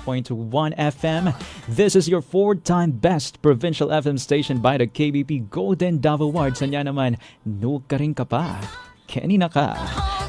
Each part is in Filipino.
95.1 FM. This is your four-time best provincial FM station by the KBP Golden Dove Awards. Sanya naman, no ka rin ka pa. Kenny na ka.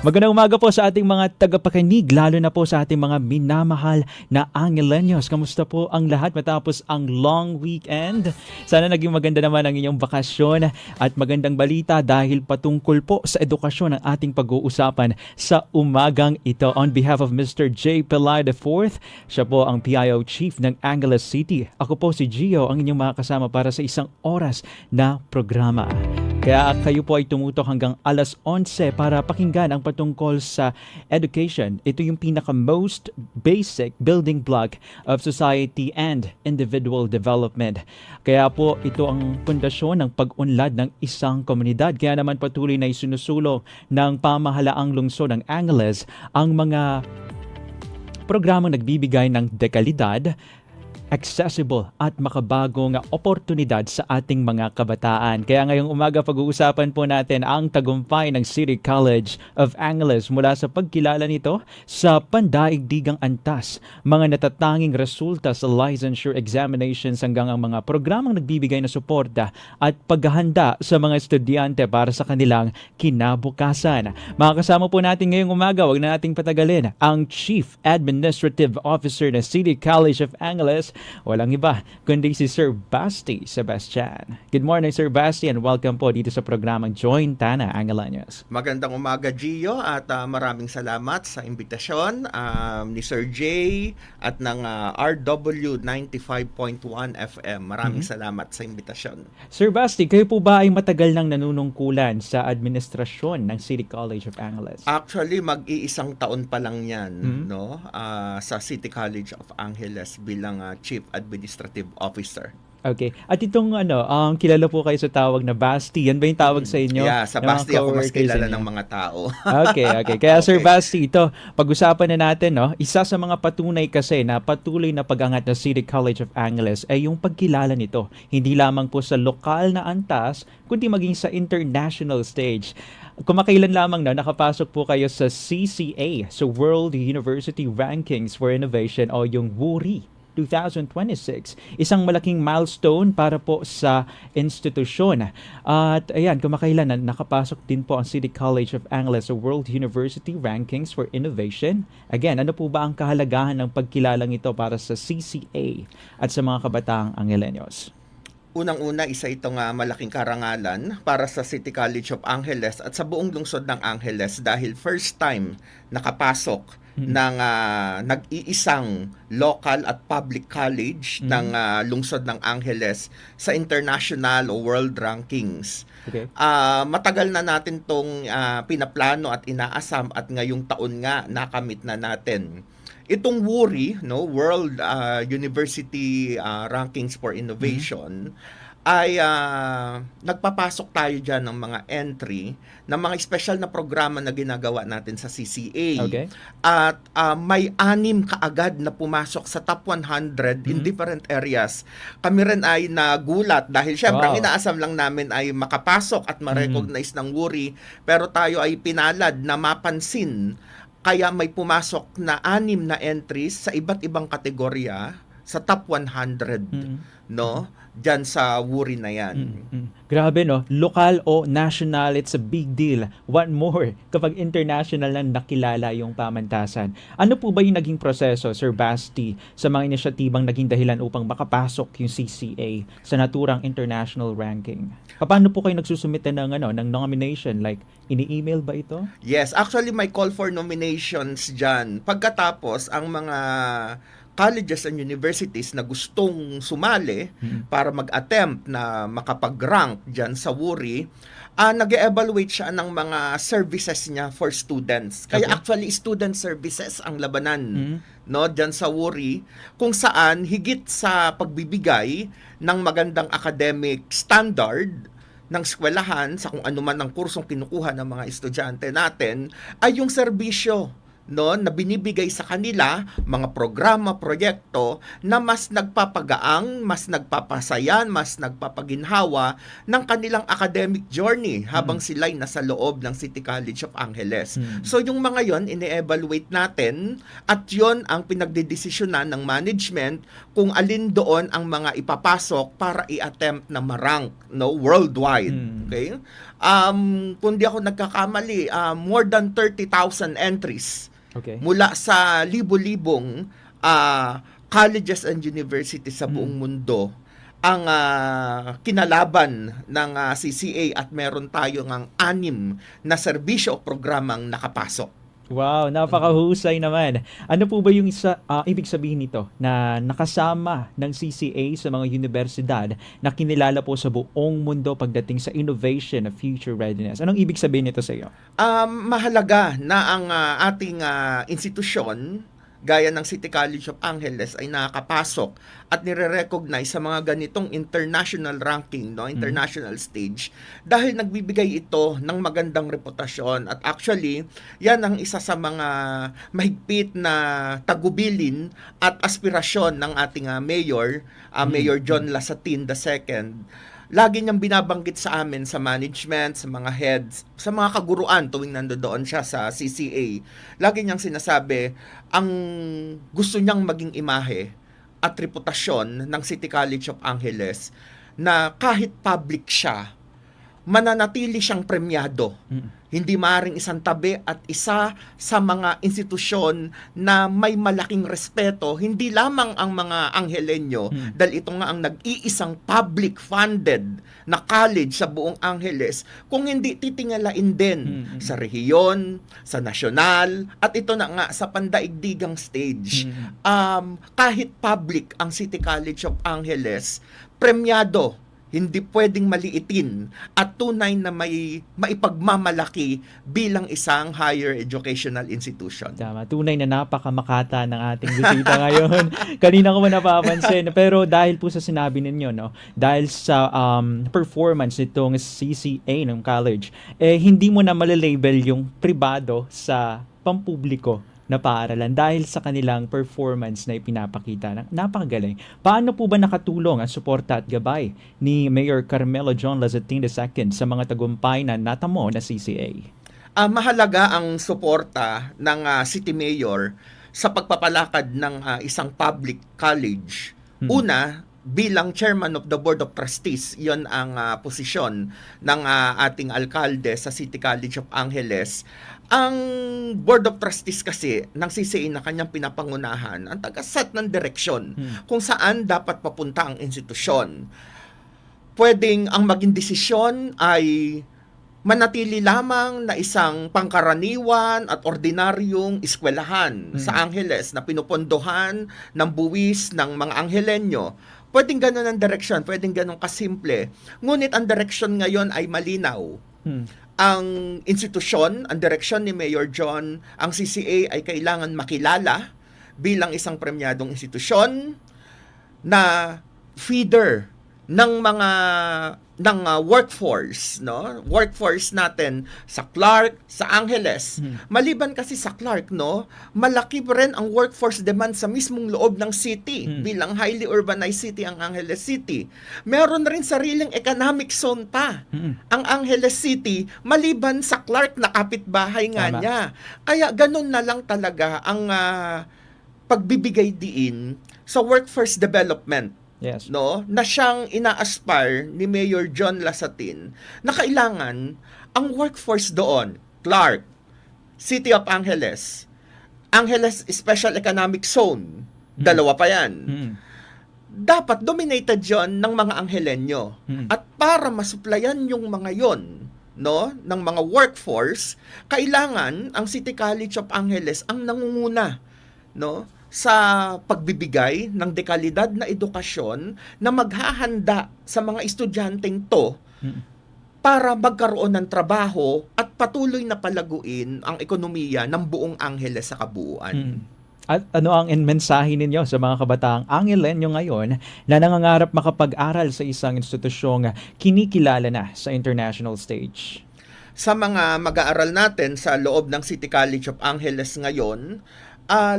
Magandang umaga po sa ating mga tagapakinig, lalo na po sa ating mga minamahal na Angelenyos. Kamusta po ang lahat matapos ang long weekend? Sana naging maganda naman ang inyong bakasyon at magandang balita dahil patungkol po sa edukasyon ang ating pag-uusapan sa umagang ito. On behalf of Mr. J. Pelay IV, siya po ang PIO Chief ng Angeles City. Ako po si Gio, ang inyong makakasama para sa isang oras na programa. Kaya kayo po ay tumutok hanggang alas 11 para pakinggan ang patungkol sa education. Ito yung pinaka-most basic building block of society and individual development. Kaya po ito ang pundasyon ng pag-unlad ng isang komunidad. Kaya naman patuloy na isinusulong ng pamahalaang lungsod ng Angeles ang mga programang nagbibigay ng dekalidad, accessible at makabagong oportunidad sa ating mga kabataan. Kaya ngayong umaga pag-uusapan po natin ang tagumpay ng City College of Angeles mula sa pagkilala nito sa pandaigdigang antas, mga natatanging resulta sa licensure examinations hanggang ang mga programang nagbibigay na suporta at paghahanda sa mga estudyante para sa kanilang kinabukasan. Makakasama po natin ngayong umaga, wag na nating patagalin, ang Chief Administrative Officer ng City College of Angeles. Walang iba kundi si Sir Basti Sebastian. Good morning, Sir Basti, and welcome po dito sa programang Join Tana Angelenyos. Magandang umaga, Gio, at maraming salamat sa imbitasyon ni Sir J at ng RW 95.1 FM. Maraming salamat sa imbitasyon. Sir Basti, kayo po ba ay matagal nang nanunungkulan sa administrasyon ng City College of Angeles? Actually, mag-iisang taon pa lang yan no? Sa City College of Angeles bilang Chief Administrative Officer. Okay. At itong kilala po kayo sa tawag na Basti. Yan ba yung tawag sa inyo? Yeah, sa Basti ako mas kilala ng mga tao. Okay. Kaya Sir Basti, ito, pag-usapan na natin, no? Isa sa mga patunay kasi na patuloy na pag-angat ng City College of Angeles ay yung pagkilala nito. Hindi lamang po sa lokal na antas, kundi maging sa international stage. Kumakailan lamang na nakapasok po kayo sa CCA, sa World University Rankings for Innovation o yung WURI 2026. Isang malaking milestone para po sa institusyon. At ayan, kumakailan na nakapasok din po ang City College of Angeles sa World University Rankings for Innovation. Again, ano po ba ang kahalagahan ng pagkilalang ito para sa CCA at sa mga kabataang Angelenyos? Unang-una, isa itong malaking karangalan para sa City College of Angeles at sa buong lungsod ng Angeles dahil first time nakapasok ng nag-iisang local at public college ng lungsod ng Angeles sa international o world rankings. Okay. Matagal na natin tong pinaplano at inaasam at ngayong taon nga nakamit na natin. Itong WURI, no, World University Rankings for Innovation, ay nagpapasok tayo dyan ng mga entry ng mga special na programa na ginagawa natin sa CCA. Okay. At may 6 kaagad na pumasok sa top 100 in different areas. Kami rin ay nagulat dahil syempre ang inaasam lang namin ay makapasok at ma-recognize ng WURI, pero tayo ay pinalad na mapansin. Kaya may pumasok na 6 na entries sa iba't ibang kategorya sa top 100, no? Diyan sa WURI na yan. Grabe, no? Lokal o national, it's a big deal. One more, kapag international na nakilala yung pamantasan. Ano po ba yung naging proseso, Sir Basti, sa mga inisyatibang naging dahilan upang makapasok yung CCA sa naturang international ranking? Paano po kayo nagsusumite ng nomination? Like, ini-email ba ito? Yes, actually may call for nominations dyan. Pagkatapos, ang mga colleges and universities na gustong sumali para mag-attempt na makapag-rank dyan sa WURI, nag-evaluate siya ng mga services niya for students. Kaya actually, student services ang labanan no, dyan sa WURI, kung saan higit sa pagbibigay ng magandang academic standard ng eskwelahan sa kung ano man ang kursong kinukuha ng mga estudyante natin, ay yung serbisyo no, na binibigay sa kanila, mga programa, proyekto na mas nagpapagaang, mas nagpapasaya, mas nagpapaginhawa ng kanilang academic journey habang sila'y nasa loob ng City College of Angeles. So yung mga yon ini-evaluate natin at yon ang pinagdedesisyonan ng management kung alin doon ang mga ipapasok para i-attempt na ma-rank, no, worldwide. Okay? Kung di ako nagkakamali, more than 30,000 entries mula sa libo-libong colleges and universities sa buong mundo ang kinalaban ng CCA at meron tayo ng 6 na serbisyo o programang nakapasok. Wow, napakahusay naman. Ano po ba yung ibig sabihin nito na nakasama ng CCA sa mga universidad na kinilala po sa buong mundo pagdating sa innovation of future readiness? Anong ibig sabihin nito sa iyo? Mahalaga na ang ating institusyon gaya ng City College of Angeles ay nakakapasok at nire-recognize sa mga ganitong international ranking, no, international stage, dahil nagbibigay ito ng magandang reputasyon. At actually, yan ang isa sa mga mahigpit na tagubilin at aspirasyon ng ating mayor, Mayor John Lasatin II. Lagi niyang binabanggit sa amin, sa management, sa mga heads, sa mga kaguruan tuwing nandoon siya sa CCA. Lagi niyang sinasabi, ang gusto niyang maging imahe at reputasyon ng City College of Angeles na kahit public siya, mananatili siyang premyado. Hindi maaaring isang tabi at isa sa mga institusyon na may malaking respeto, hindi lamang ang mga Anghelenyo, dahil ito nga ang nag-iisang public-funded na college sa buong Angeles, kung hindi titingalain din sa rehiyon, sa nasyonal, at ito na nga sa pandaigdigang stage. Kahit public ang City College of Angeles, premyado, hindi pwedeng maliitin at tunay na may maipagmamalaki bilang isang higher educational institution. Tama, tunay na napakamakata ng ating bisita ngayon. Kanina ko man napapansin, pero dahil po sa sinabi ninyo, no, dahil sa performance nitong CCA ng college, hindi mo na malalabel yung pribado sa pampubliko na paaralan dahil sa kanilang performance na ipinapakita. Napakagaling. Paano po ba nakatulong ang suporta at gabay ni Mayor Carmelo John Lazatin II sa mga tagumpay na natamo na CCA? Mahalaga ang suporta ng City Mayor sa pagpapalakad ng isang public college. Una, bilang chairman of the Board of Trustees, yon ang posisyon ng ating alkalde sa City College of Angeles. Ang Board of Trustees kasi ng CCA na kanyang pinapangunahan ang taga-set ng direksyon kung saan dapat papunta ang institusyon. Pwedeng ang maging desisyon ay manatili lamang na isang pangkaraniwan at ordinaryong eskwelahan sa Angeles na pinupondohan ng buwis ng mga Anghelenyo. Pwedeng ganun ang direksyon, pwedeng ganun kasimple. Ngunit ang direksyon ngayon ay malinaw. Ang institusyon, ang direksyon ni Mayor John, ang CCA ay kailangan makilala bilang isang premyadong institusyon na feeder ng mga workforce, no? Workforce natin sa Clark, sa Angeles. Maliban kasi sa Clark, no, malaki pa rin ang workforce demand sa mismong loob ng city. Bilang highly urbanized city ang Angeles City. Meron rin sariling economic zone pa. Ang Angeles City, maliban sa Clark na kapitbahay nga niya. Kaya ganun na lang talaga ang pagbibigay diin sa workforce development. Yes. No, na siyang ina-aspire ni Mayor John Lasatin na kailangan ang workforce doon, Clark, City of Angeles, Angeles Special Economic Zone, dalawa pa yan. Dapat dominated yon ng mga Anghelenyo. At para masuplayan yung mga yon, no, ng mga workforce, kailangan ang City College of Angeles ang nangunguna, no, sa pagbibigay ng dekalidad na edukasyon na maghahanda sa mga estudyanteng to para magkaroon ng trabaho at patuloy na palaguin ang ekonomiya ng buong Angeles sa kabuuan. At ano ang mensahe ninyo sa mga kabataang Angelenyo ngayon na nangangarap makapag-aral sa isang institusyong kinikilala na sa international stage? sa mga mag-aaral natin sa loob ng City College of Angeles ngayon,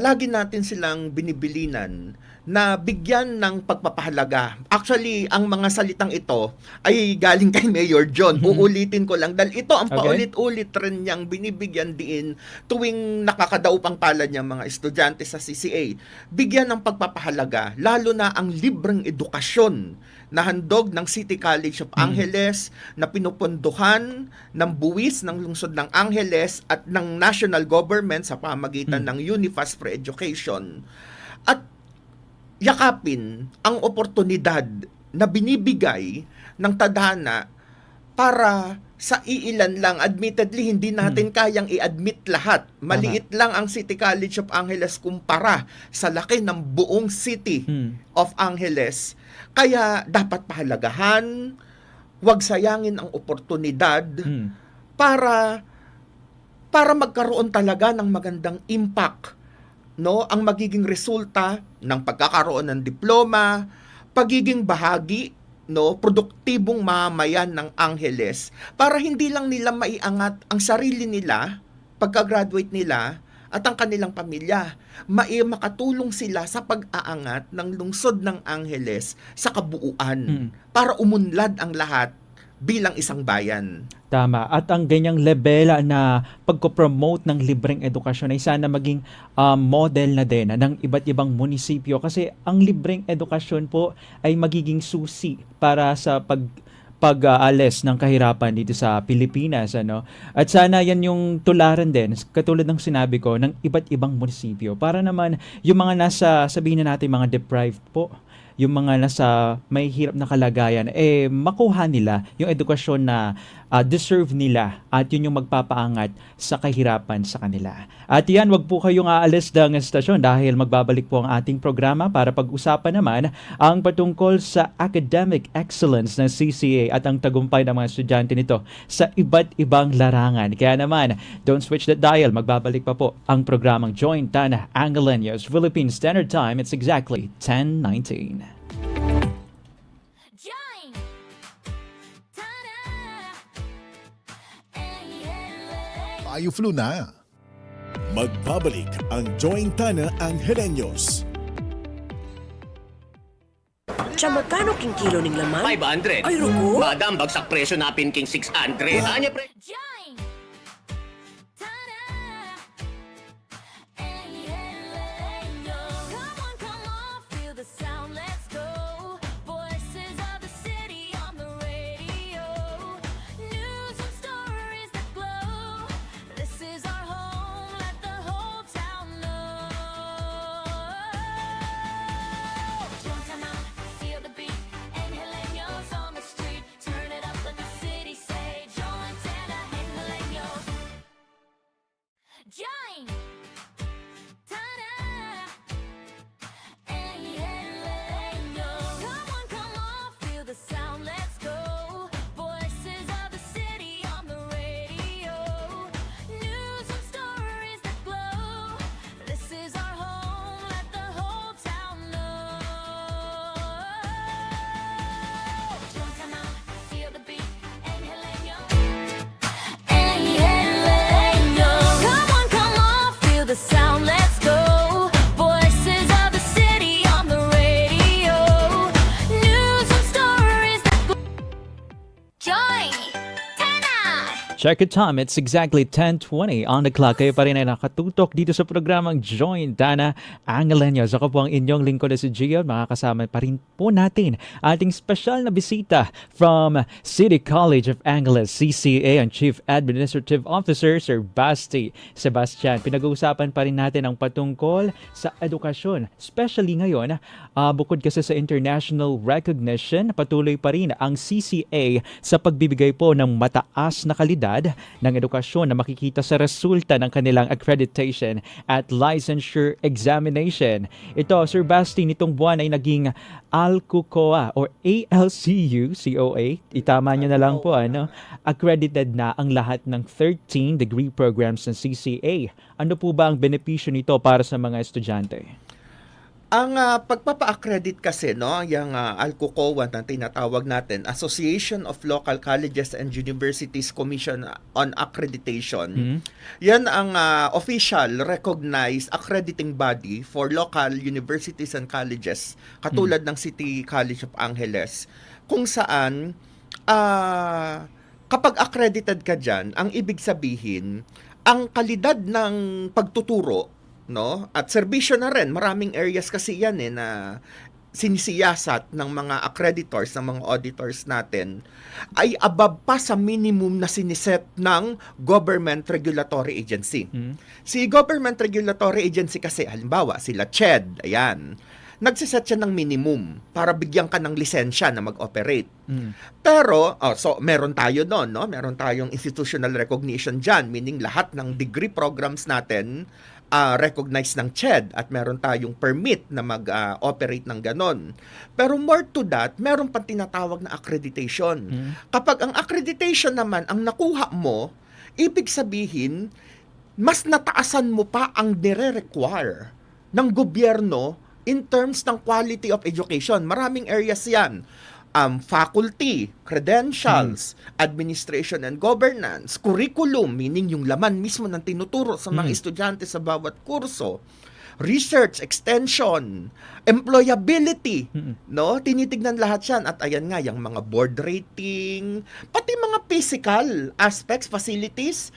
lagi natin silang binibilinan na bigyan ng pagpapahalaga. Actually, ang mga salitang ito ay galing kay Mayor John. Uulitin ko lang dahil ito ang paulit-ulit rin niyang binibigyan din tuwing nakakadaupang palad niyang mga estudyante sa CCA. Bigyan ng pagpapahalaga, lalo na ang libreng edukasyon na handog ng City College of Angeles na pinupunduhan ng buwis ng lungsod ng Angeles at ng national government sa pamagitan ng Unifast for Education. At yakapin ang oportunidad na binibigay ng tadhana para sa iilan lang. Admittedly, hindi natin kayang i-admit lahat. Maliit lang ang City College of Angeles kumpara sa laki ng buong City of Angeles. Kaya dapat pahalagahan, huwag sayangin ang oportunidad para magkaroon talaga ng magandang impact, no, ang magiging resulta ng pagkakaroon ng diploma, pagiging bahagi, no, produktibong mamamayan ng Angeles, para hindi lang nila maiangat ang sarili nila pagka-graduate nila at ang kanilang pamilya, makatulong sila sa pag-aangat ng lungsod ng Angeles sa kabuuan para umunlad ang lahat bilang isang bayan. Tama. At ang ganyang level na pagko-promote ng libreng edukasyon ay sana maging model na din ng iba't ibang munisipyo, kasi ang libreng edukasyon po ay magiging susi para sa pag-aalis ng kahirapan dito sa Pilipinas, ano. At sana yan yung tularan din, katulad ng sinabi ko, ng iba't ibang munisipyo, para naman yung mga nasa, sabihin na natin, mga deprived po, yung mga nasa may hirap na kalagayan, makuha nila yung edukasyon na deserve nila, at yun yung magpapaangat sa kahirapan sa kanila. At yan, wag po kayong aalis ng estasyon dahil magbabalik po ang ating programa para pag-usapan naman ang patungkol sa academic excellence ng CCA at ang tagumpay ng mga estudyante nito sa iba't ibang larangan. Kaya naman, don't switch that dial. Magbabalik pa po ang programang Join Tana Angelenos Philippine Standard Time. It's exactly 10:19. Tayo flu na. Magbabalik ang Join Tana Angelenos. Siya, magkano king kilo ning laman? 500. Ay, rugo. Madam, bagsak presyo napin king 600. Anya pre... Join! Ta-da! Hey, hey, no. Come on, feel the sound, let's go. Voices of the city on the radio. News and stories that glow. This is our home, let the whole town know. Join, come on, feel the beat, Angeleño. Angeleño. Come on, feel the sound, let's go. Voices of the city on the radio. News and stories that go. Join! Tana! Check it time. It's exactly 10:20 on the clock. Kayo pa rin ay nakatutok dito sa programang Join Tana Angelenos. Ako po ang inyong lingkod na si Gio. Makakasama pa rin po natin ating special na bisita from City College of Angeles, CCA, ang Chief Administrative Officer, Sir Basti Sebastian. Pinag-uusapan pa rin natin ang patungkol sa edukasyon. Especially ngayon, bukod kasi sa international recognition, patuloy pa rin ang CCA sa pagbibigay po ng mataas na kalidad ng edukasyon na makikita sa resulta ng kanilang accreditation at licensure examination. Ito, Sir Basti, nitong buwan ay naging ALCUCOA or ALCU-COA. Itama nyo na lang po, ano? Accredited na ang lahat ng 13 degree programs ng CCA. Ano po ba ang benepisyo nito para sa mga estudyante? Ang pagpapa-accredit kasi, no, yung ALCOCOA na tinatawag natin, Association of Local Colleges and Universities Commission on Accreditation. Yan ang official recognized accrediting body for local universities and colleges, katulad ng City College of Angeles, kung saan kapag accredited ka dyan, ang ibig sabihin, ang kalidad ng pagtuturo, no, at serbisyo na rin, maraming areas kasi yan na sinisiyasat ng mga accreditors, ng mga auditors natin, ay above pa sa minimum na siniset ng Government Regulatory Agency. Si Government Regulatory Agency kasi, halimbawa, sila CHED, ayan, nagsiset siya ng minimum para bigyan ka ng lisensya na mag-operate. Pero, so meron tayo doon, no? Meron tayong institutional recognition dyan, meaning lahat ng degree programs natin recognized ng CHED at meron tayong permit na mag-operate ng ganon. Pero more to that, meron pang tinatawag na accreditation. Kapag ang accreditation naman ang nakuha mo, ibig sabihin, mas nataasan mo pa ang nire-require ng gobyerno in terms ng quality of education. Maraming areas yan. Faculty, credentials, administration and governance, curriculum, meaning yung laman mismo ng tinuturo sa mga estudyante sa bawat kurso, research, extension, employability, no? Tinitignan lahat yan. At ayan nga, yung mga board rating, pati mga physical aspects, facilities,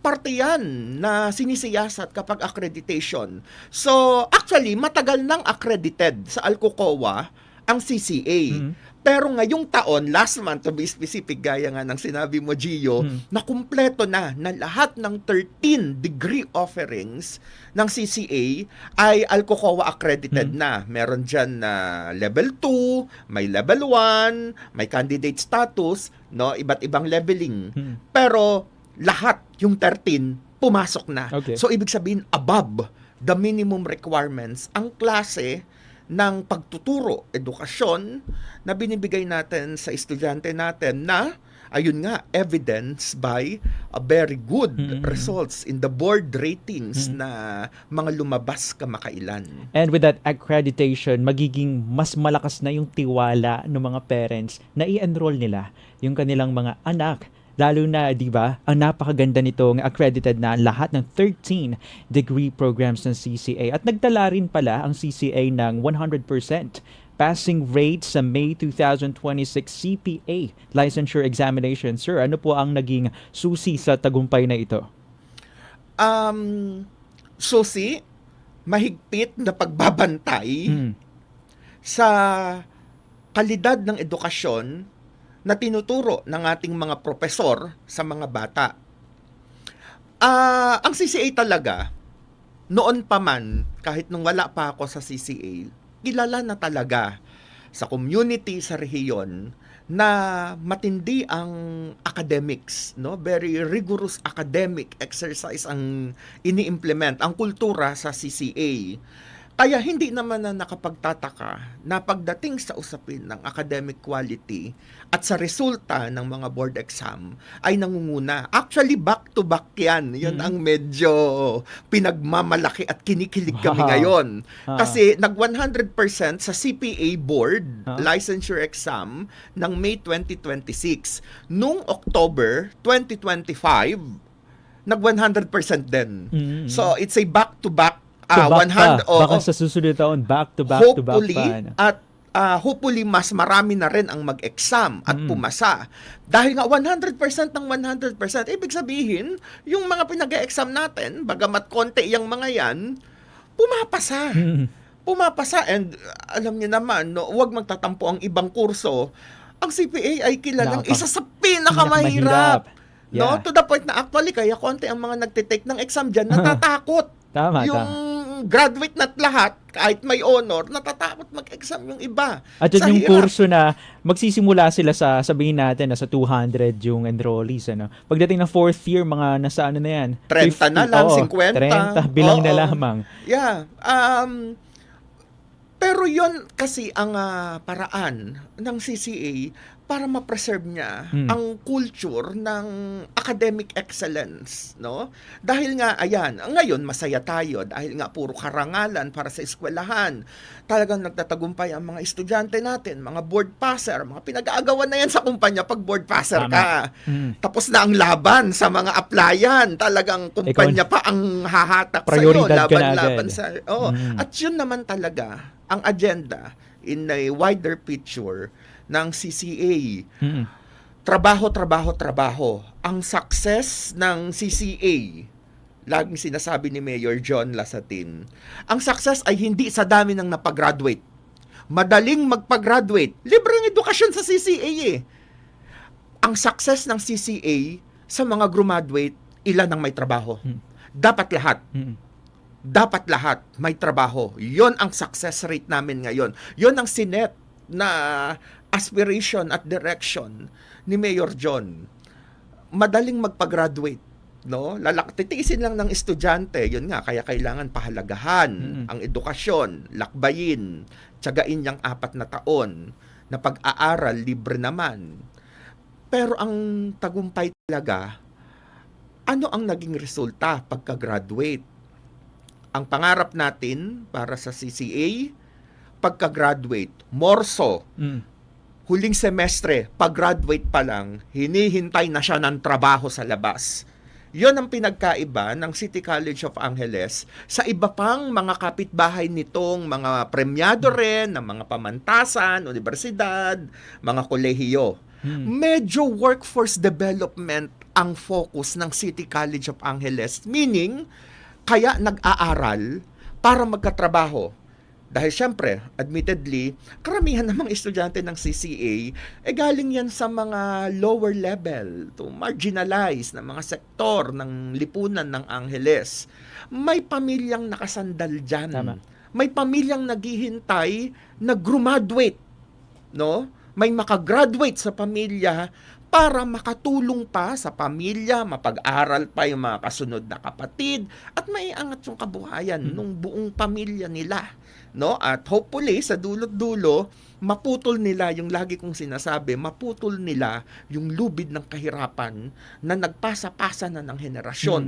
parte yan na sinisiyasat kapag accreditation. So, actually, matagal nang accredited sa ALCOCOA ang CCA. Pero ngayong taon, last month, to be specific, gaya nga ng sinabi mo, Gio, na kumpleto na lahat ng 13 degree offerings ng CCA ay ALCOCOA accredited na. Meron dyan na level 2, may level 1, may candidate status, no, iba't ibang leveling. Pero lahat, yung 13, pumasok na. Okay. So, ibig sabihin, above the minimum requirements, ang klase ng pagtuturo, edukasyon na binibigay natin sa estudyante natin na, ayun nga, evidence by a very good results in the board ratings na mga lumabas kamakailan. And with that accreditation, magiging mas malakas na yung tiwala ng mga parents na i-enroll nila yung kanilang mga anak. Lalo na, di ba, ang napakaganda nitong accredited na lahat ng 13 degree programs ng CCA. At nagtala rin pala ang CCA ng 100% passing rate sa May 2026 CPA licensure examination. Sir, ano po ang naging susi sa tagumpay na ito? Susi, mahigpit na pagbabantay sa kalidad ng edukasyon na tinuturo ng ating mga propesor sa mga bata. Ang CCA talaga, noon pa man, kahit nung wala pa ako sa CCA, kilala na talaga sa community, sa rehiyon, na matindi ang academics, no? Very rigorous academic exercise ang ini-implement, ang kultura sa CCA. Kaya hindi naman na nakapagtataka na pagdating sa usapin ng academic quality at sa resulta ng mga board exam ay nangunguna. Actually, back-to-back yan. Yun ang medyo pinagmamalaki at kinikilig kami ngayon. Kasi nag 100% sa CPA board licensure exam ng May 2026. Nung October 2025, nag 100% din. So, it's a back-to-back Baka sa susunod taon, back to back hopefully, pa. at hopefully mas marami na rin ang mag-exam at pumasa. Dahil nga 100% ng 100%, ibig sabihin, yung mga pinag-exam natin, bagamat konti yung mga yan, pumapasa. Pumapasa. And alam niyo naman, no, huwag magtatampo ang ibang kurso. Ang CPA ay kilalang isa sa pinakamahirap. No? To the point na actually, kaya konti ang mga nagtitake ng exam dyan, natatakot. Tama. Graduate na't lahat, kahit may honor, natatakot mag-exam yung iba. At yun Sa yung hirap. kurso na magsisimula sila sa, sabihin natin, nasa 200 yung enrollees. Ano? Pagdating ng 4th year, mga nasa ano na yan? 30 na lang, 50. 30, bilang na lamang. Yeah. Pero yon kasi ang paraan ng CCA para ma-preserve niya Mm. ang culture ng academic excellence, no? Dahil nga, ayan, ngayon masaya tayo dahil nga puro karangalan para sa eskwelahan. Talagang nagtatagumpay ang mga estudyante natin, mga board passer, mga pinag-aagawan na yan sa kumpanya pag board passer Tama. ka. Mm. Tapos na ang laban sa mga applyan. Talagang kumpanya pa ang hahatak sa'yo. Prioridad ka na Laban-laban agad. sa... Oh. Mm. At yun naman talaga ang agenda in a wider picture ng CCA. Mm. Trabaho, trabaho, trabaho. Ang success ng CCA, laging sinasabi ni Mayor John Lasatin, ang success ay hindi sa dami ng napag-graduate. Madaling magpag-graduate. Libreng edukasyon sa CCA eh. Ang success ng CCA sa mga graduate, ilan ang may trabaho. Dapat lahat. Mm. Dapat lahat may trabaho. Yon ang success rate namin ngayon. Yon ang sinet na aspiration at direction ni Mayor John. Madaling magpag-graduate, no? Titiisin lang ng estudyante, yun nga, kaya kailangan pahalagahan ang edukasyon, lakbayin, tiyagain niyang 4 na taon na pag-aaral, libre naman. Pero ang tagumpay talaga, ano ang naging resulta pagka-graduate? Ang pangarap natin para sa CCA, pagka-graduate, morso, Mm. huling semestre, pag-graduate pa lang, hinihintay na siya ng trabaho sa labas. Yon ang pinagkaiba ng City College of Angeles sa iba pang mga kapitbahay nitong mga premyado rin, ng mga pamantasan, universidad, mga kolehiyo. Medyo workforce development ang focus ng City College of Angeles. Meaning, kaya nag-aaral para magkatrabaho. Dahil syempre, admittedly, karamihan ng mga estudyante ng CCA, galing yan sa mga lower level, to marginalized na mga sektor ng lipunan ng Angeles. May pamilyang nakasandal dyan. Tama. May pamilyang naghihintay na graduate, no? May makagraduate sa pamilya para makatulong pa sa pamilya, mapag-aral pa yung mga kasunod na kapatid, at maiangat yung kabuhayan ng buong pamilya nila. No? At hopefully, sa dulot-dulo, maputol nila yung lagi kong sinasabi, maputol nila yung lubid ng kahirapan na nagpasa-pasa na ng henerasyon.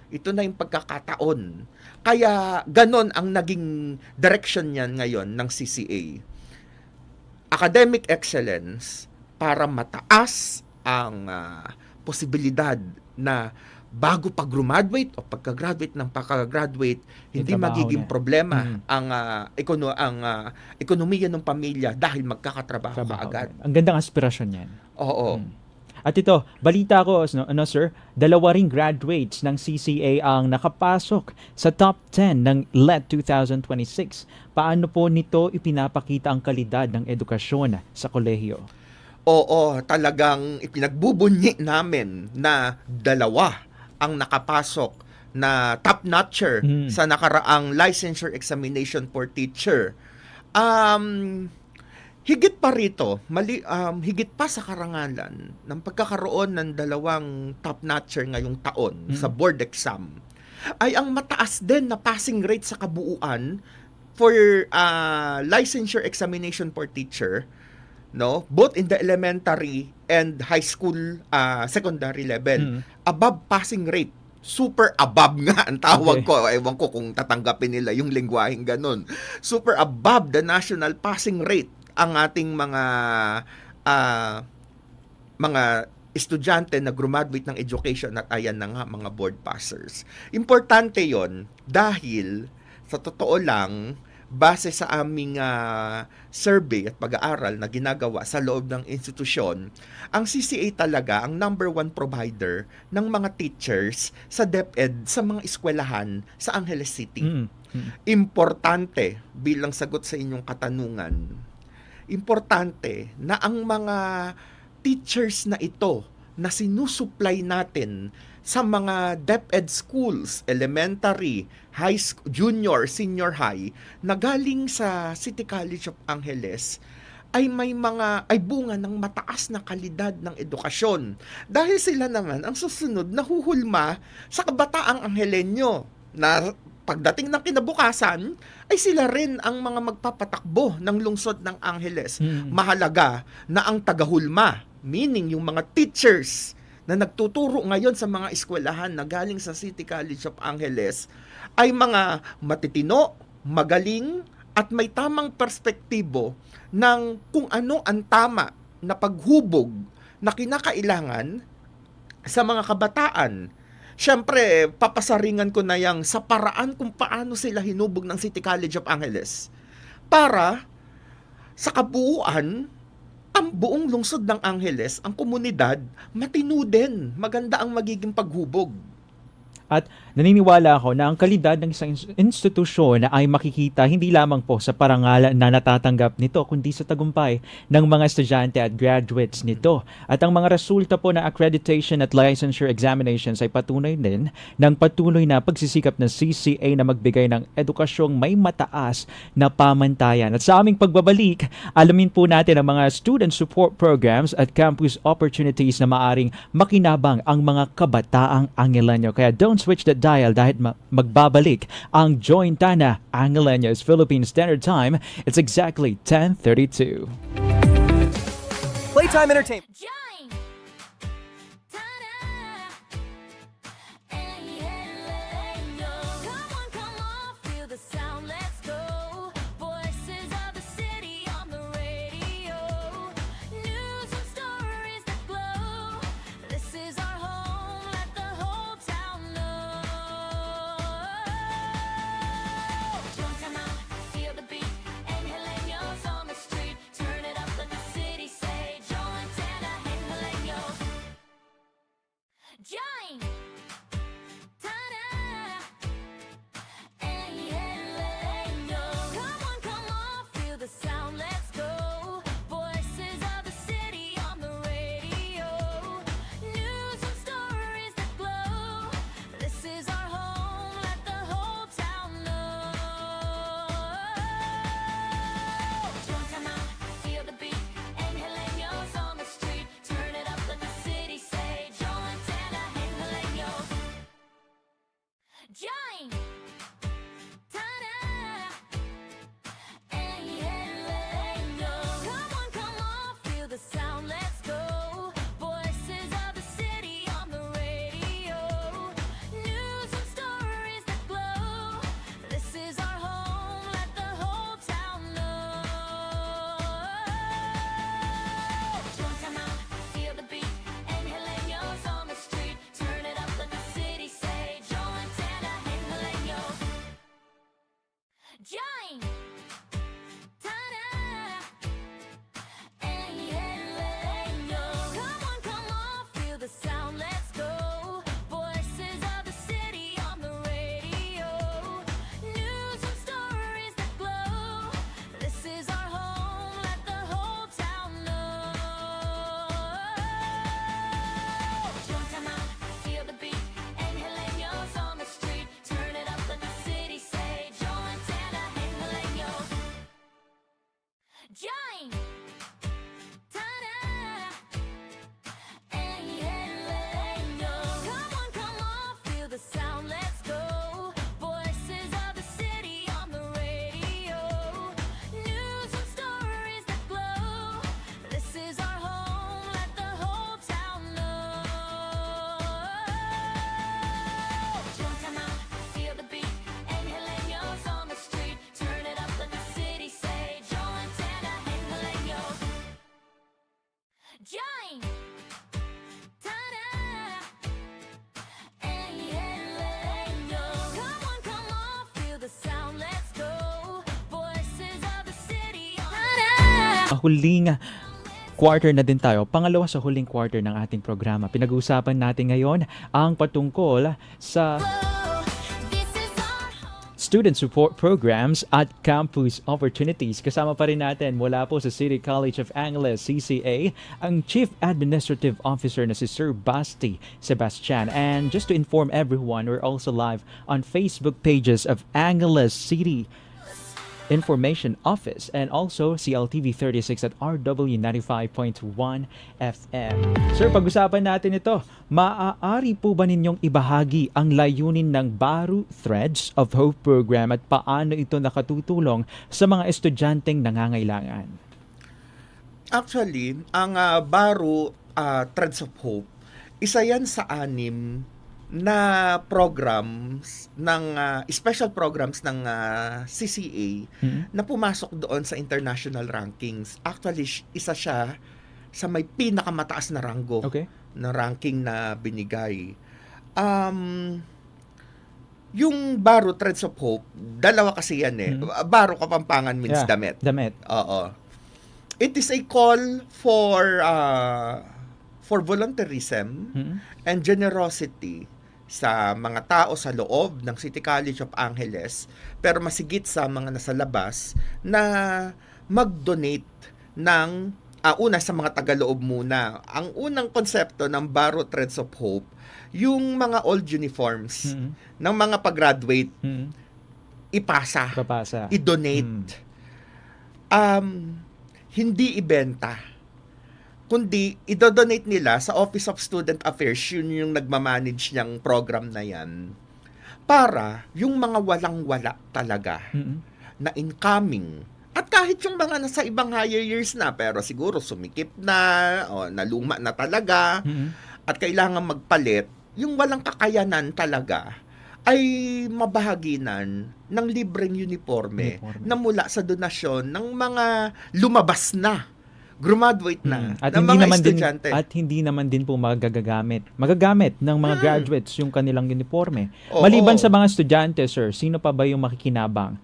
Ito na yung pagkakataon. Kaya ganon ang naging direction niyan ngayon ng CCA. Academic excellence para mataas ang posibilidad na bago pag-graduate o pagka-graduate ng pagka-graduate, hindi trabaho magiging na. problema ang ekonomiya ng pamilya dahil magkakatrabaho ka Trabaho. agad. Ang gandang aspirasyon yan. Oo. At ito, balita ko, sir, 2 ring graduates ng CCA ang nakapasok sa top 10 ng LET 2026. Paano po nito ipinapakita ang kalidad ng edukasyon sa kolehiyo? Oo, talagang ipinagbubunyi namin na 2 ang nakapasok na top-notcher sa nakaraang licensure examination for teacher. Higit pa rito, higit pa sa karangalan ng pagkakaroon ng 2 top-notcher ngayong taon sa board exam, ay ang mataas din na passing rate sa kabuuan for licensure examination for teacher, no, both in the elementary and high school, secondary level, above passing rate. Super above nga ang tawag ko. Ewan ko kung tatanggapin nila yung lingwaheng ganun. Super above the national passing rate ang ating mga estudyante na graduate ng education at ayan na nga mga board passers. Importante yon dahil sa totoo lang, base sa aming survey at pag-aaral na ginagawa sa loob ng institusyon, ang CCA talaga ang number 1 provider ng mga teachers sa DepEd sa mga eskwelahan sa Angeles City. Importante, bilang sagot sa inyong katanungan, importante na ang mga teachers na ito na sinusupply natin sa mga DepEd schools, elementary, high school, junior, senior high, na galing sa City College of Angeles, ay bunga ng mataas na kalidad ng edukasyon. Dahil sila naman ang susunod na huhulma sa kabataang Anghelenyo na pagdating ng kinabukasan, ay sila rin ang mga magpapatakbo ng lungsod ng Angeles. Mahalaga na ang tagahulma, meaning yung mga teachers na nagtuturo ngayon sa mga eskwelahan na galing sa City College of Angeles, ay mga matitino, magaling, at may tamang perspektibo ng kung ano ang tama na paghubog na kinakailangan sa mga kabataan. Siyempre, papasaringan ko na yang sa paraan kung paano sila hinubog ng City College of Angeles para sa kabuuan, ang buong lungsod ng Angeles, ang komunidad, matino din. Maganda ang magiging paghubog. At naniniwala ako na ang kalidad ng isang institusyon na ay makikita hindi lamang po sa parangal na natatanggap nito, kundi sa tagumpay ng mga estudyante at graduates nito. At ang mga resulta po na accreditation at licensure examinations ay patunay din ng patuloy na pagsisikap ng CCA na magbigay ng edukasyong may mataas na pamantayan. At sa aming pagbabalik, alamin po natin ang mga student support programs at campus opportunities na maaring makinabang ang mga kabataang Angelenyo. Kaya don't switch that dial dahil magbabalik ang Join Tana Angelenyos Philippine Standard Time. It's exactly 10:32. Playtime Entertainment. Join! Ta-da! Angeleño. Come on, feel the sound, let's go. Voices of the city on the radio. News and stories that glow. This is our home, let the whole town know. Don't come out, feel the beat. Angeleños on the street. Turn it up, let the city say. Join Tana Angeleños. Join! Ta-da! Angeleño. Come on, feel the sound, let's go. Voices of the city on the radio. News and stories that glow. This is our home, let the whole town know. Don't come out, feel the beat. Angeleños on the street. Turn it up, let the city say. Join Tana Angeleños. Join! Ta-da! Angeleño. Come on, feel the sound, let's go. Voices of the city on the radio. News and stories that glow. This is our home, let the whole town know. Don't come out, feel the beat. Angeleños on the street. Turn it up, let the city say. Join Tana Angeleños. Join! Ta-da! Angeleño. Come on, feel the sound, let's go. Voices of the city on the radio. News and stories that glow. This is our home, let the whole town know. Don't come out, feel the beat. Angeleños on the street. Turn it up, let the city say. Join Tana Angeleños. Join! Ta-da! Angeleño. Come on, feel the sound, let's go. Voices of the city on the radio. News and stories that glow. This is our home, let the whole town know. Don't come out, feel the beat. Angeleños on the street. Turn it up, let the city say. Join Tana Angeleños. Join! Ta-da! Angeleño. Come on, feel the sound, let's go. Voices of the city on the Huling quarter na din tayo. Pangalawa sa huling quarter ng ating programa. Pinag-uusapan natin ngayon ang patungkol sa This is our home. student support programs at campus opportunities. Kasama pa rin natin mula po sa City College of Angeles, CCA, ang Chief Administrative Officer na si Sir Basti Sebastian. And just to inform everyone, we're also live on Facebook pages of Angeles City Information Office, and also CLTV 36 at RW 95.1 FM. Sir, pag-usapan natin ito. Maaari po ba ninyong ibahagi ang layunin ng Baro Threads of Hope program at paano ito nakatutulong sa mga estudyanteng nangangailangan? Actually, ang Baro Threads of Hope, isa yan sa 6 na programs ng special programs ng CCA na pumasok doon sa international rankings. Actually, isa siya sa may pinakamataas na ranggo Okay. na ranking na binigay. Yung Baro Threads of Hope, dalawa kasi yan eh. Baro Kapampangan means Yeah, damit. Damit. Oo. It is a call for volunteerism and generosity sa mga tao sa loob ng City College of Angeles, pero masigit sa mga nasa labas na mag-donate ng una sa mga tagaloob muna. Ang unang konsepto ng Baro Threads of Hope, yung mga old uniforms ng mga pag-graduate, ipasa, Papasa. i-donate. Hindi ibenta, kundi idodonate nila sa Office of Student Affairs, yun yung nagmamanage niyang program na yan, para yung mga walang-wala talaga na incoming, at kahit yung mga nasa ibang higher years na, pero siguro sumikip na, o naluma na talaga, at kailangan magpalit, yung walang kakayanan talaga, ay mabahaginan ng libreng uniforme na mula sa donasyon ng mga lumabas na, graduate na, At ng hindi mga naman din estudyante. hindi naman din po magagamit ng mga graduates yung kanilang uniforme. Oo. Maliban sa mga estudyante, sir, sino pa ba yung makikinabang?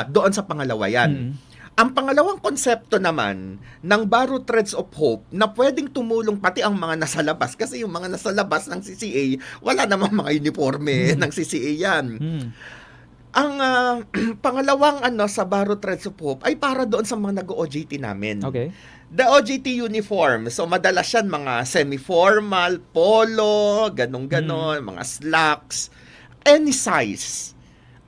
Doon sa pangalawa yan. Ang pangalawang konsepto naman ng Baro Threads of Hope na pwedeng tumulong pati ang mga nasa labas, kasi yung mga nasa labas ng CCA, wala namang mga uniforme ng CCA yan. Ang pangalawang sa Baro Threads of Hope ay para doon sa mga nag-OJT namin. Okay. The OJT uniform, so madalas yan mga semi-formal, polo, ganun-ganon, mga slacks, any size.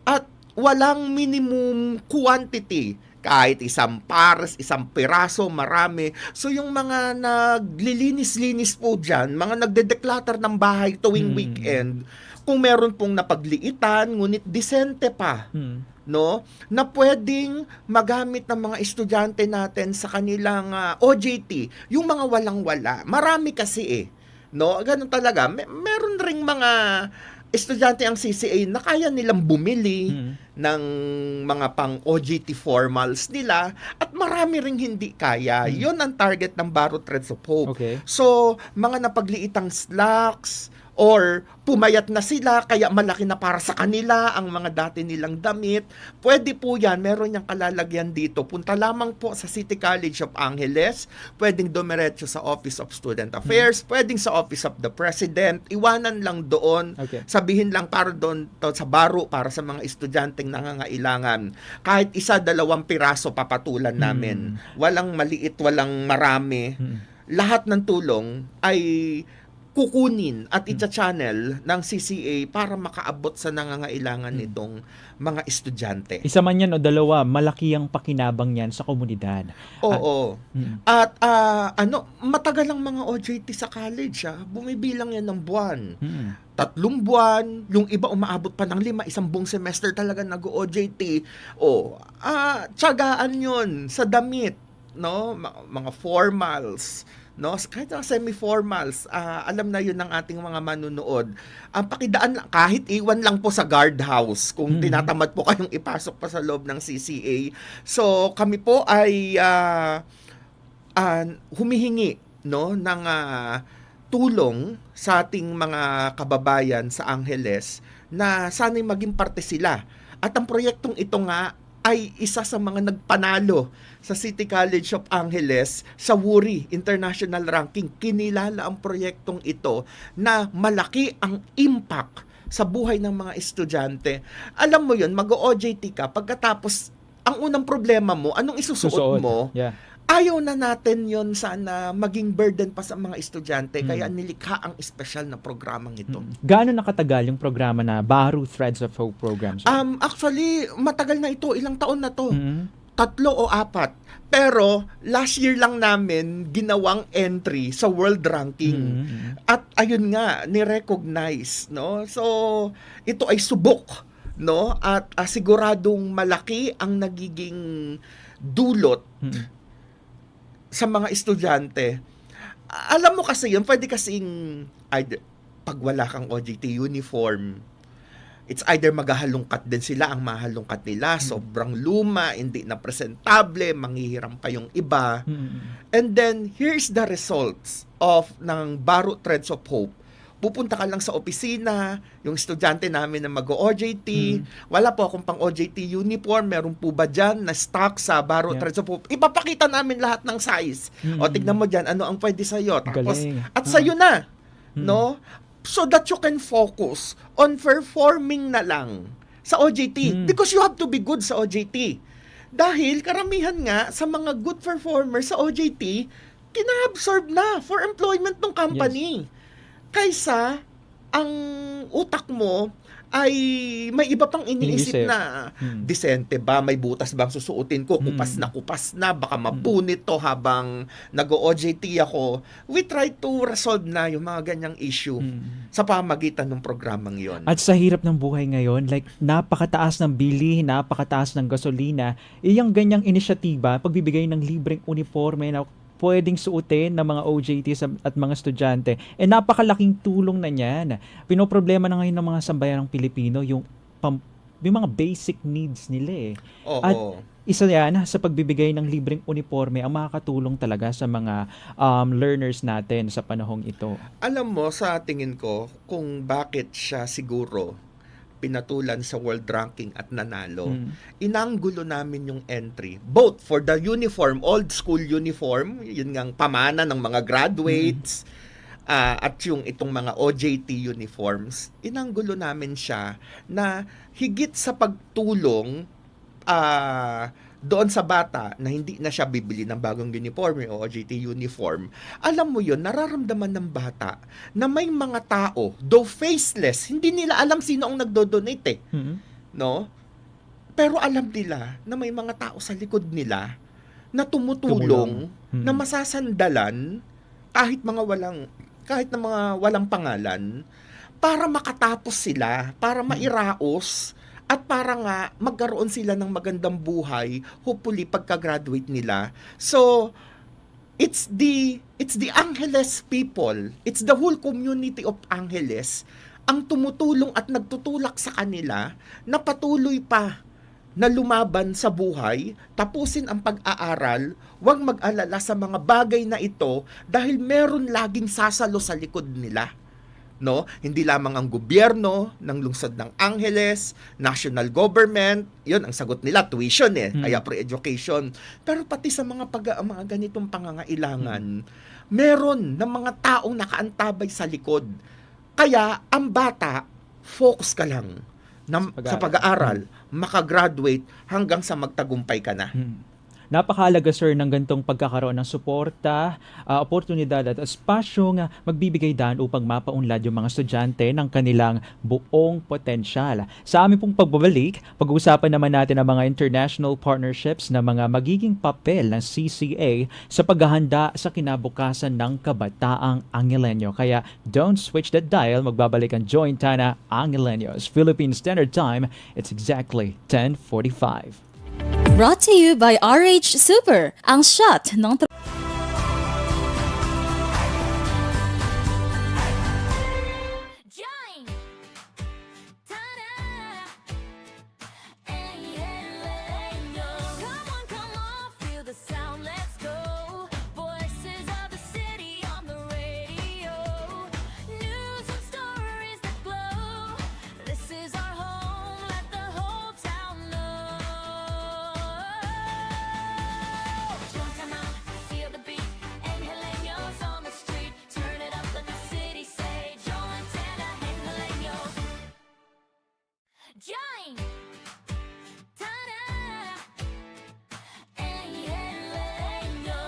At walang minimum quantity. Kahit isang pares, isang piraso, marami. So yung mga naglilinis-linis po dyan, mga nagde-declutter ng bahay tuwing weekend, kung meron pong napagliitan, ngunit disente pa, no, na pwedeng magamit ng mga estudyante natin sa kanilang OJT, yung mga walang-wala. Marami kasi no, ganun talaga. Meron ring mga estudyante ang CCA na kaya nilang bumili ng mga pang OJT formals nila, at marami ring hindi kaya. Yun ang target ng Baro Threads of Hope. Okay. So, mga napagliitang slacks, or pumayat na sila, kaya malaki na para sa kanila ang mga dati nilang damit. Pwede po yan, meron niyang kalalagyan dito. Punta lamang po sa City College of Angeles, pwedeng dumiretso sa Office of Student Affairs, pwedeng sa Office of the President, iwanan lang doon, Okay. sabihin lang para doon sa Baro, para sa mga estudyanteng nangangailangan. Kahit 1-2 piraso papatulan namin. Walang maliit, walang marami. Lahat ng tulong ay kukunin at i-channel ng CCA para makaabot sa nangangailangan nitong mga estudyante. Isa man yan o dalawa, malaki ang pakinabang yan sa komunidad. Oo. At matagal ang mga OJT sa college. Bumibilang yan ng buwan. 3 buwan, yung iba umaabot pa ng 5, isang buong semester talaga nag-OJT. Tiyagaan yun sa damit, no? Mga formals, no, kahit mga semi-formals, alam na yun ng ating mga manunood. Ang pakidaan lang, kahit iwan lang po sa guardhouse kung tinatamad po kayong ipasok pa sa loob ng CCA. So kami po ay humihingi, no, ng tulong sa ating mga kababayan sa Angeles na sana'y maging parte sila. At ang proyektong ito nga ay isa sa mga nagpanalo sa City College of Angeles sa WURI International Ranking. Kinilala ang proyektong ito na malaki ang impact sa buhay ng mga estudyante. Alam mo yun, mag-OJT ka, pagkatapos, ang unang problema mo, anong isusuot mo? Yeah. ayaw na natin yon sana maging burden pa sa mga estudyante, kaya nilikha ang espesyal na programang ito. Gaano nakatagal yung programa na Baru Threads of Hope program, sir? Actually, matagal na ito, ilang taon na to. Mm. 3 o 4. Pero last year lang namin ginawang entry sa world ranking. At ayun nga, ni-recognize, no? So, ito ay subok, no? At siguradong malaki ang nagiging dulot sa mga estudyante. Alam mo kasi yun, pwede kasing pag wala kang OJT uniform, it's either maghahalongkat din sila, ang mahalongkat nila, sobrang luma, hindi na presentable, manghihiram pa yung iba. And then, here's the results ng Baru Threads of Hope. Pupunta ka lang sa opisina, yung estudyante namin na mag-OJT, wala po akong pang OJT uniform, meron po ba dyan na stock sa Baru Threads of Hope? Ipapakita namin lahat ng size. O tignan mo dyan, ano ang pwede sa'yo. Tapos, Galing. at sa'yo na, no? So that you can focus on performing na lang sa OJT. Because you have to be good sa OJT. Dahil karamihan nga sa mga good performers sa OJT, kina-absorb na for employment ng company. Kaysa ang utak mo ay may iba pang iniisip Iniisip. na disente ba, may butas bang susuotin ko, kupas na, baka mapunit to habang nag-OJT ako. We try to resolve na yung mga ganyang issue sa pamagitan ng programang yon. At sa hirap ng buhay ngayon, like napakataas ng bili, napakataas ng gasolina, yung ganyang inisyatiba, pagbibigay ng libreng uniforme na pwedeng suotin ng mga OJTs at mga estudyante, napakalaking tulong na niyan. Pinoproblema na ngayon ng mga sambayanang Pilipino yung mga basic needs nila eh. Oo. At isa yan sa pagbibigay ng libreng uniforme ang makakatulong talaga sa mga learners natin sa panahong ito. Alam mo, sa tingin ko, kung bakit siya siguro pinatulan sa world ranking at nanalo, inanggulo namin yung entry. Both for the uniform, old school uniform, yun ngang pamana ng mga graduates, at yung itong mga OJT uniforms, inanggulo namin siya na higit sa pagtulong doon sa bata na hindi na siya bibili ng bagong uniform o OJT uniform, alam mo yun, nararamdaman ng bata na may mga tao, though faceless, hindi nila alam sino ang nagdo-donate no? Pero alam nila na may mga tao sa likod nila na tumutulong, na masasandalan kahit na mga walang pangalan, para makatapos sila, para mairaos, at para nga magkaroon sila ng magandang buhay, hopefully pagka-graduate nila. So, it's the Angeles people, it's the whole community of Angeles ang tumutulong at nagtutulak sa kanila na patuloy pa na lumaban sa buhay, tapusin ang pag-aaral, huwag mag-alala sa mga bagay na ito dahil meron laging sasalo sa likod nila. No, hindi lamang ang gobyerno ng lungsod ng Angeles, national government, 'yun ang sagot nila, tuition kaya pre-education. Pero pati sa mga ganitong pangangailangan, meron ng mga taong nakaantabay sa likod. Kaya ang bata, focus ka lang sa pag-aaral, makagraduate hanggang sa magtagumpay ka na. Napakahalaga, sir, ng gantong pagkakaroon ng suporta, oportunidad at espasyong magbibigay daan upang mapaunlad yung mga estudyante ng kanilang buong potensyal. Sa aming pong pagbabalik, pag-uusapan naman natin ang mga international partnerships na mga magiging papel ng CCA sa paghahanda sa kinabukasan ng kabataang Angelenyo. Kaya don't switch that dial, magbabalik ang Joint Tana Angelenyos. Philippine Standard Time, it's exactly 10:45. Brought to you by RH Super, ang shot ng Join! Ta-da! Angeleño. Come on, feel the sound, let's go. Voices of the city on the radio. News and stories that glow. This is our home, let the whole town know. Come on, feel the beat. Angeleños on the street. Turn it up, let the city say. Join Tana Angeleño. Join! Ta-da! Angeleño.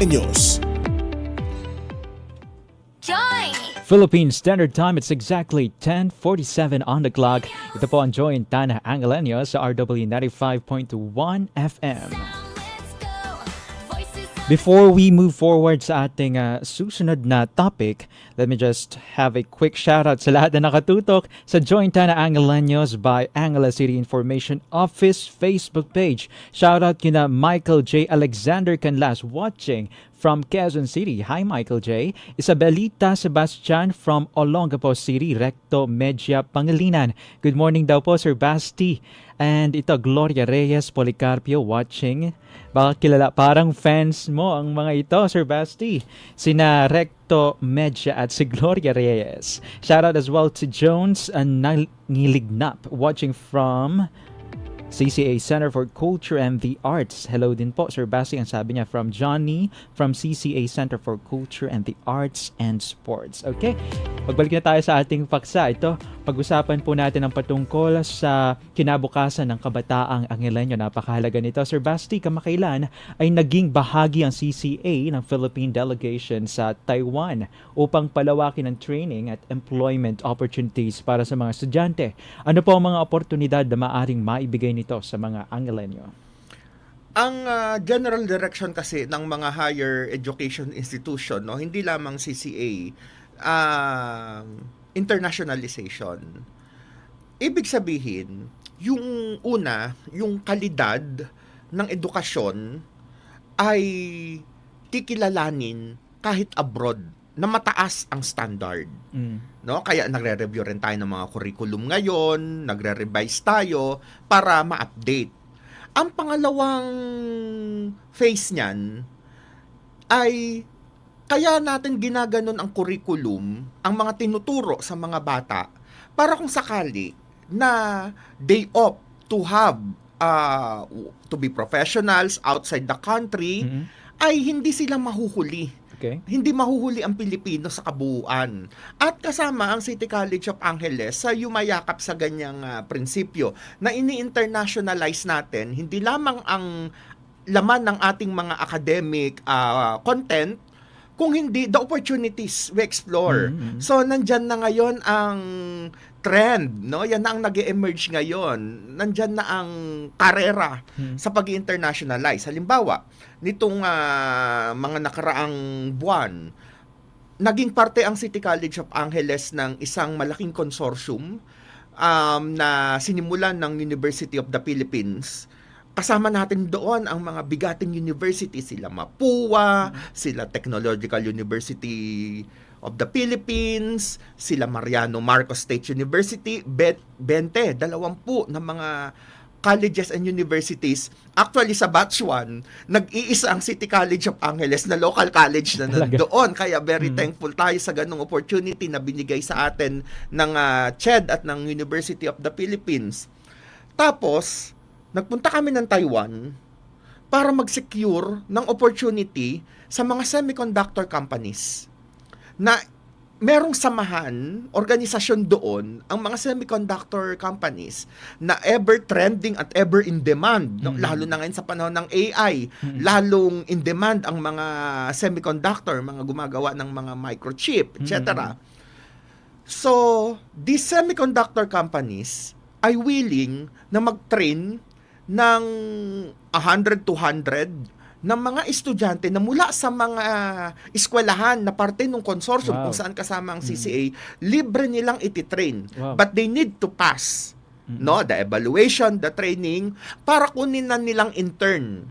News. Join! Philippine Standard Time, it's exactly 10:47 on the clock. Ito po ang Joy Tana Angeleño sa RW 95.1 FM. Let's go! Voices Before we move forward sa ating susunod na topic, let me just have a quick shoutout sa lahat na nakatutok sa Joy Tana Angeleños by Angeles City Information Office Facebook page. Shoutout kina Michael J. Alexander Canlas watching from Quezon City. Hi, Michael J. Isabelita Sebastian from Olongapo City, Recto Media, Pangilinan. Good morning daw po, Sir Basti. And ito, Gloria Reyes Policarpio watching. Baka kilala, parang fans mo ang mga ito, Sir Basti. Sina Recto Media at si Gloria Reyes. Shoutout as well to Jones and Nilignap watching from CCA Center for Culture and the Arts. Hello din po, Sir Basti. Ang sabi niya from Johnny from CCA Center for Culture and the Arts and Sports. Okay, pagbalik na tayo sa ating paksa. Ito, pag-usapan po natin ang patungkol sa kinabukasan ng kabataang Angeleño. Napakahalaga nito. Sir Basti, kamakailan ay naging bahagi ang CCA ng Philippine Delegation sa Taiwan upang palawakin ang training at employment opportunities para sa mga estudyante. Ano po ang mga oportunidad na maaring maibigay nito sa mga Angeleño? Ang general direction kasi ng mga higher education institution, no, hindi lamang CCA, internationalization. Ibig sabihin, yung una, yung kalidad ng edukasyon ay kikilalanin kahit abroad na mataas ang standard. No? Kaya nagre-review rin tayo ng mga curriculum ngayon, nagre-revise tayo para ma-update. Ang pangalawang phase niyan ay kaya natin ginaganon ang curriculum, ang mga tinuturo sa mga bata para kung sakali na they opt to have to be professionals outside the country, ay hindi sila mahuhuli. Okay. Hindi mahuhuli ang Pilipino sa kabuuan. At kasama ang City College of Angeles sa yumayakap sa ganyang prinsipyo na ini-internationalize natin hindi lamang ang laman ng ating mga academic content, kung hindi the opportunities we explore. So nandyan na ngayon ang trend, no? Yan na ang nag-emerge ngayon. Nandyan na ang karera sa pag-internationalize. Halimbawa, nitong mga nakaraang buwan, naging parte ang City College of Angeles ng isang malaking consortium na sinimulan ng University of the Philippines. Kasama natin doon ang mga bigating university, sila Mapua, sila Technological University of the Philippines, sila Mariano Marcos State University, 20 na mga colleges and universities. Actually, sa batch 1, nag-iisa ang City College of Angeles na local college na nandoon. Kaya very thankful tayo sa ganung opportunity na binigay sa atin ng CHED at ng University of the Philippines. Tapos, nagpunta kami ng Taiwan para mag-secure ng opportunity sa mga semiconductor companies na merong samahan, organisasyon doon, ang mga semiconductor companies na ever trending at ever in demand, no? Lalo na ngayon sa panahon ng AI, lalong in demand ang mga semiconductor, mga gumagawa ng mga microchip, etc. So, these semiconductor companies ay willing na mag-train ng 100 to 100 ng mga estudyante na mula sa mga eskwelahan na parte ng consortium kung saan kasama ang CCA, libre nilang ititrain. But they need to pass no, the evaluation, the training, para kunin na nilang intern.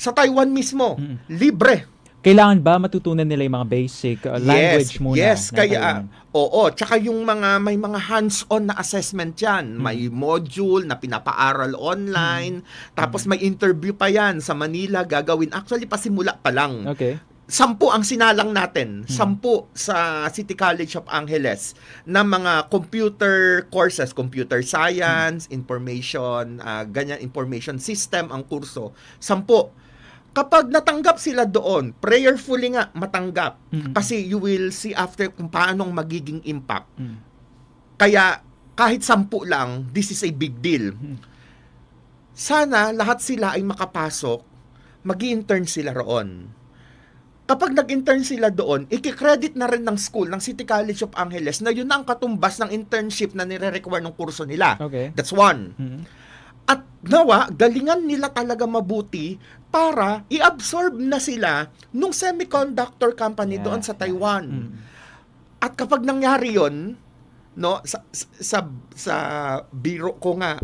Sa Taiwan mismo, libre. Kailangan ba matutunan nila yung mga basic language muna? Yes, kaya oo, tsaka yung may mga hands-on na assessment yan. May module na pinapaaral online, tapos may interview pa yan sa Manila gagawin. Actually, pasimula pa lang. Okay. 10 ang sinalang natin. 10 sa City College of Angeles na mga computer courses, computer science, information, ganyan, information system ang kurso. 10. Kapag natanggap sila doon, prayerfully nga matanggap. Kasi you will see after kung paano magiging impact. Kaya kahit 10 lang, this is a big deal. Sana lahat sila ay makapasok, mag-intern sila roon. kapag nag-intern sila doon, i-credit na rin ng school, ng City College of Angeles, na yun na ang katumbas ng internship na nire-require ng kurso nila. Okay. That's one. Mhm. At nawa, galingan nila talaga mabuti para i-absorb na sila nung semiconductor company Yeah, doon sa yeah. Taiwan. Mm. At kapag nangyari yon, no, sa biro ko nga,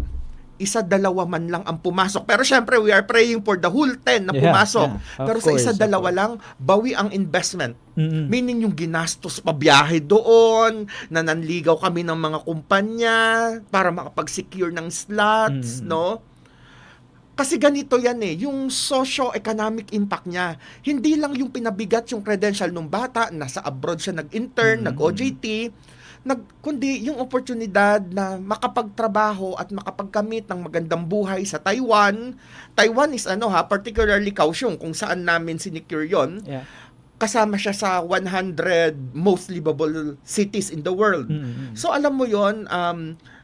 isa-dalawa man lang ang pumasok. Pero syempre, we are praying for the whole 10 na Yeah, pumasok. yeah. Of Pero sa course, isa-dalawa of course. lang, bawi ang investment. Mm-mm. Meaning yung ginastos pa biyahe doon, na nanligaw kami ng mga kumpanya para makapag-secure ng slots, no? Kasi ganito yan yung socio-economic impact niya. Hindi lang yung pinabigat yung credential ng bata, nasa abroad siya nag-intern, nag-OJT, kundi yung oportunidad na makapagtrabaho at makapagkamit ng magandang buhay sa Taiwan. Taiwan is particularly Kaohsiung, kung saan namin sinecure yon. Yeah. Kasama siya sa 100 most livable cities in the world. So alam mo yon,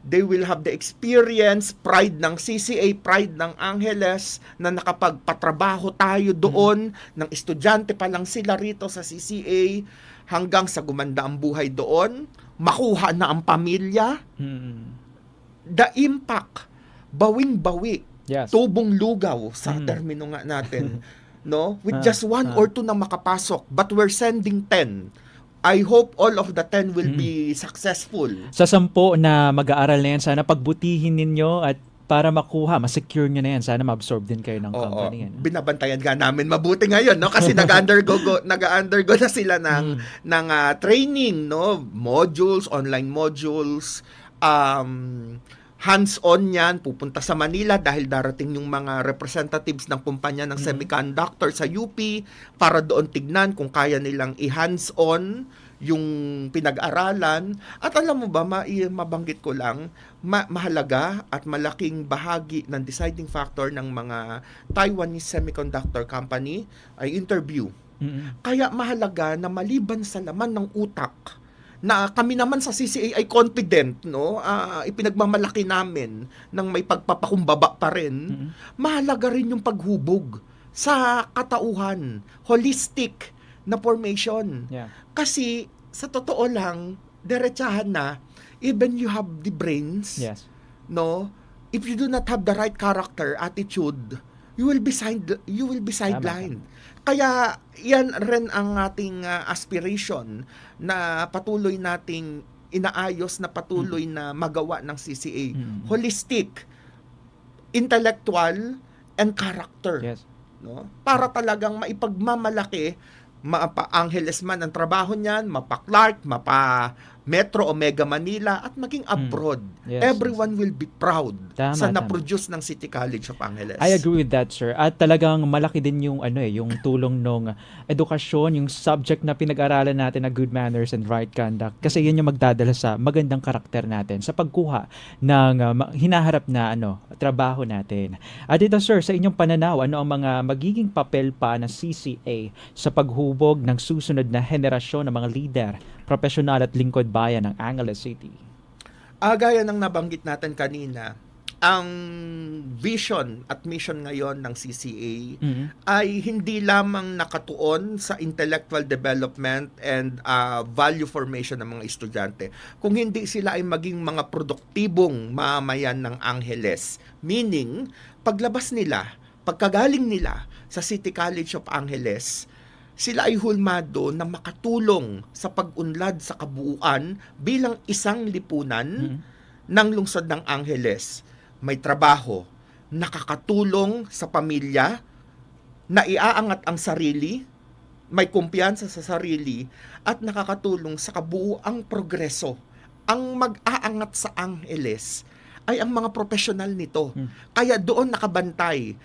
they will have the experience, pride ng CCA, pride ng Angeles, na nakapagpatrabaho tayo doon, ng estudyante pa lang sila rito sa CCA, hanggang sa gumanda ang buhay doon, makuha na ang pamilya. The impact, bawing-bawi, Yes. tubong lugaw sa termino nga natin, no? With just one or two na makapasok, but we're sending 10. I hope all of the 10 will be successful. Sa 10 na mag-aaral na yan, sana pagbutihin ninyo at para makuha, ma-secure nyo na yan. Sana ma-absorb din kayo ng Oo, company. Ano? binabantayan nga namin mabuti ngayon, no? Kasi nag-undergo na sila ng training, no? Modules, online modules, hands-on yan, pupunta sa Manila dahil darating yung mga representatives ng kumpanya ng semiconductor sa UP para doon tignan kung kaya nilang i-hands-on yung pinag-aralan. At alam mo ba, mabanggit ko lang, mahalaga at malaking bahagi ng deciding factor ng mga Taiwanese semiconductor company ay interview. Kaya mahalaga na maliban sa laman ng utak, na kami naman sa CCA ay confident, no? Ipinagmamalaki namin ng may pagpapakumbaba pa rin. Mahalaga rin yung paghubog sa katauhan, holistic na formation. Yeah. Kasi sa totoo lang, diretsahan na, even you have the brains, Yes. no? If you do not have the right character, attitude, you will be sidelined. Kaya yan rin ang ating aspiration na patuloy nating inaayos, na patuloy na magawa ng CCA. Holistic, intellectual, and character. Yes. No? Para talagang maipagmamalaki, mapa-Angeles man ang trabaho niyan, mapa-Clark, mapa-Metro o Mega Manila, at maging abroad. Yes, Everyone will be proud Tama, sa tama. na-produce ng City College of Angeles. I agree with that, sir. At talagang malaki din yung yung tulong ng edukasyon, yung subject na pinag-aralan natin na good manners and right conduct. Kasi yun yung magdadala sa magandang karakter natin sa pagkuha ng hinaharap na trabaho natin. At ito, sir, sa inyong pananaw, ano ang mga magiging papel pa ng CCA sa paghubog ng susunod na henerasyon ng mga leader, profesional at lingkod bayan ng Angeles City? Gaya ng nabanggit natin kanina, ang vision at mission ngayon ng CCA ay hindi lamang nakatuon sa intellectual development and value formation ng mga estudyante, kung hindi sila ay maging mga produktibong mamamayan ng Angeles. Meaning, paglabas nila, pagkagaling nila sa City College of Angeles, sila ay hulmado na makatulong sa pag-unlad sa kabuuan bilang isang lipunan ng lungsod ng Angeles. May trabaho, nakakatulong sa pamilya, naiaangat ang sarili, may kumpiyansa sa sarili, at nakakatulong sa kabuuang progreso. Ang mag-aangat sa Angeles ay ang mga profesional nito. Kaya doon nakabantay.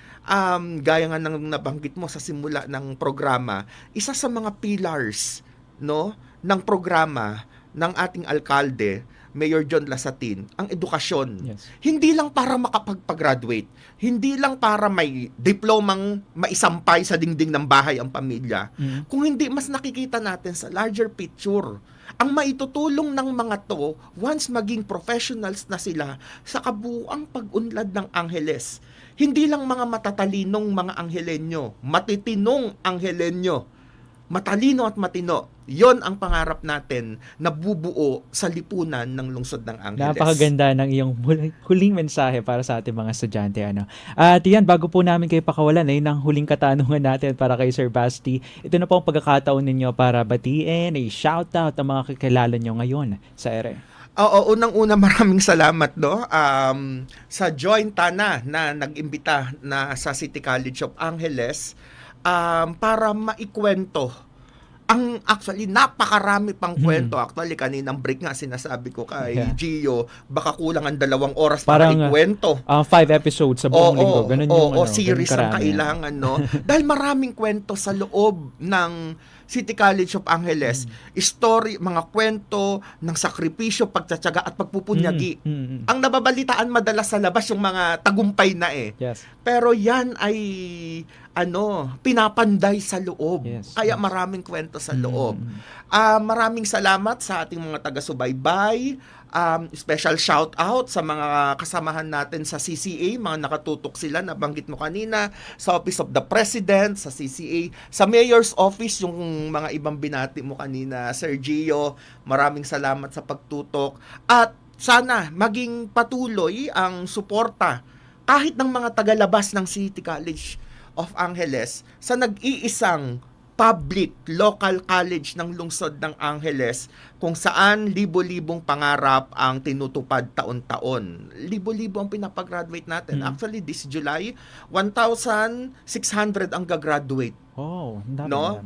Gaya nga ng nabanggit mo sa simula ng programa, isa sa mga pillars, no, ng programa ng ating alkalde, Mayor John Lasatin, ang edukasyon. Yes. Hindi lang para makapag-graduate, hindi lang para may diplomang maisampay sa dingding ng bahay ang pamilya, kung hindi mas nakikita natin sa larger picture ang maitutulong ng mga to once maging professionals na sila sa kabuuang pag-unlad ng Angeles. Hindi lang mga matatalinong mga Anghelenyo, matitinong Anghelenyo matalino at matino. Yon ang pangarap natin na bubuo sa lipunan ng lungsod ng Angeles. Napakaganda ng iyong huling mensahe para sa ating mga estudyante. Ano. At yan, bago po namin kayo pakawalan, ng huling katanungan natin para kay Sir Basti. Ito na po ang pagkakataon ninyo para batiin, shoutout ang mga kakilala nyo ngayon sa ere. Oo, unang-una maraming salamat sa Joint Tana na nag-imbita na sa City College of Angeles para maikwento actually napakarami pang kwento. Actually kaninang break nga sinasabi ko kay Gio, baka kulang ang 2 oras para ikwento. 5 episodes sa buong linggo. Ganun yung series ganun ang kailangan, no? Dahil maraming kwento sa loob ng City College of Angeles, story, mga kwento ng sakripisyo, pagtsatsaga at pagpupunyagi. Ang nababalitaan madalas sa labas yung mga tagumpay na Yes. Pero yan ay pinapanday sa loob. Yes. Kaya maraming kwento sa loob. Maraming salamat sa ating mga taga-subaybay. Special shout out sa mga kasamahan natin sa CCA, mga nakatutok sila, nabanggit mo kanina, sa Office of the President, sa CCA, sa Mayor's Office, yung mga ibang binati mo kanina, Sir Gio, maraming salamat sa pagtutok. At sana maging patuloy ang suporta kahit ng mga tagalabas ng City College of Angeles sa nag-iisang public local college ng lungsod ng Angeles kung saan libo-libong pangarap ang tinutupad taon-taon. Libo-libo ang pinapag-graduate natin. Actually, this July, 1,600 ang gagraduate. Oh, dami. No?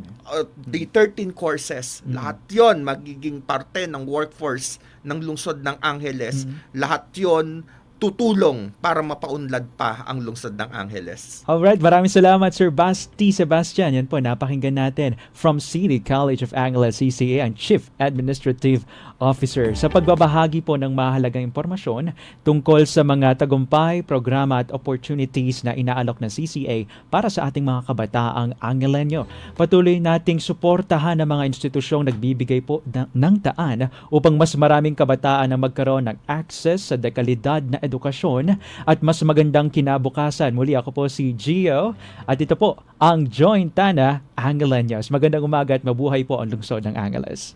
The 13 courses. Lahat yon magiging parte ng workforce ng lungsod ng Angeles. Lahat yon tutulong para mapaunlad pa ang lungsod ng Angeles. Alright, maraming salamat Sir Basti Sebastian. Yan po, napakinggan natin from City College of Angeles, CCA, ang Chief Administrative Officer sa pagbabahagi po ng mahalagang impormasyon tungkol sa mga tagumpay, programa at opportunities na inaalok ng CCA para sa ating mga kabataang Angelenyo. Patuloy nating suportahan ang mga institusyong nagbibigay po ng daan upang mas maraming kabataan na magkaroon ng access sa dekalidad na edukasyon at mas magandang kinabukasan. Muli ako po si Gio at ito po ang Joint Tana Angelenyos. Magandang umaga at mabuhay po ang lungsod ng Angeles.